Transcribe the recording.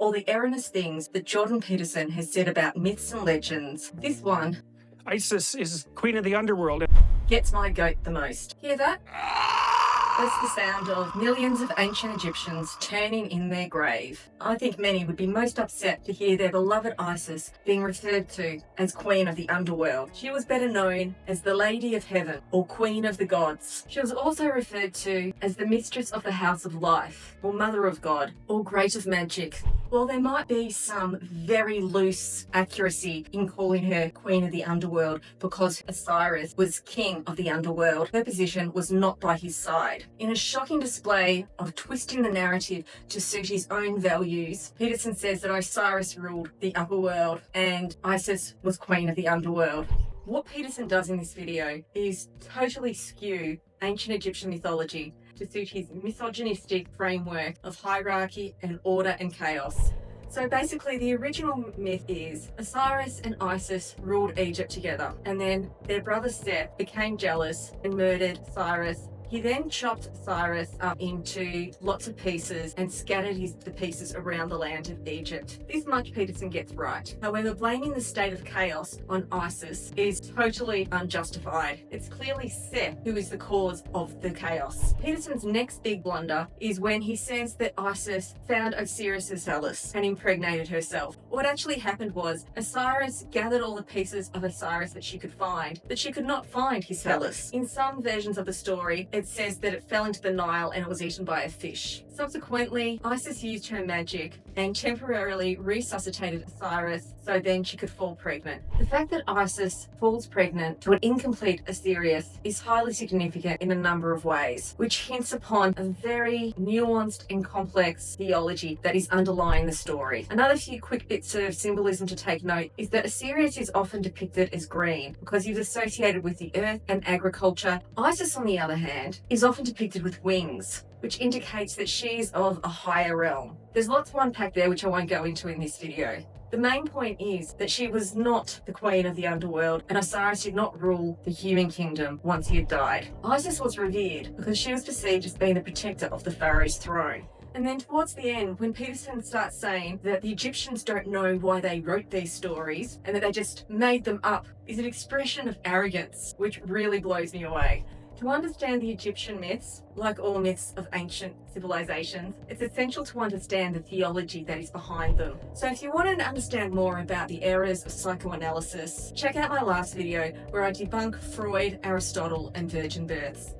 all the erroneous things that Jordan Peterson has said about myths and legends, this one, Isis is queen of the underworld, gets my goat the most. Hear that? That's the sound of millions of ancient Egyptians turning in their grave. I think many would be most upset to hear their beloved Isis being referred to as Queen of the Underworld. She was better known as the Lady of Heaven or Queen of the Gods. She was also referred to as the Mistress of the House of Life or Mother of God or Great of Magic. While there might be some very loose accuracy in calling her Queen of the Underworld because Osiris was King of the Underworld, her position was not by his side. In a shocking display of twisting the narrative to suit his own values, Peterson says that Osiris ruled the upper world and Isis was Queen of the Underworld. What Peterson does in this video is totally skew ancient Egyptian mythology to suit his misogynistic framework of hierarchy and order and chaos. So basically the original myth is Osiris and Isis ruled Egypt together, and then their brother Seth became jealous and murdered Cyrus. He then chopped Cyrus up into lots of pieces and scattered the pieces around the land of Egypt. This much Peterson gets right. However, blaming the state of chaos on Isis is totally unjustified. It's clearly Seth who is the cause of the chaos. Peterson's next big blunder is when he says that Isis found Osiris's phallus and impregnated herself. What actually happened was Osiris gathered all the pieces of Osiris that she could find, but she could not find his phallus. In some versions of the story, it says that it fell into the Nile and it was eaten by a fish. Subsequently, Isis used her magic and temporarily resuscitated Osiris so then she could fall pregnant. The fact that Isis falls pregnant to an incomplete Osiris is highly significant in a number of ways, which hints upon a very nuanced and complex theology that is underlying the story. Another few quick bits of symbolism to take note is that Osiris is often depicted as green because he's associated with the earth and agriculture. Isis, on the other hand, is often depicted with wings, which indicates that she's of a higher realm. There's lots to unpack there which I won't go into in this video. The main point is that she was not the queen of the underworld and Osiris did not rule the human kingdom once he had died. Isis was revered because she was perceived as being the protector of the pharaoh's throne. And then towards the end, when Peterson starts saying that the Egyptians don't know why they wrote these stories and that they just made them up, is an expression of arrogance, which really blows me away. To understand the Egyptian myths, like all myths of ancient civilizations, it's essential to understand the theology that is behind them. So if you want to understand more about the errors of psychoanalysis, check out my last video where I debunk Freud, Aristotle, and virgin births.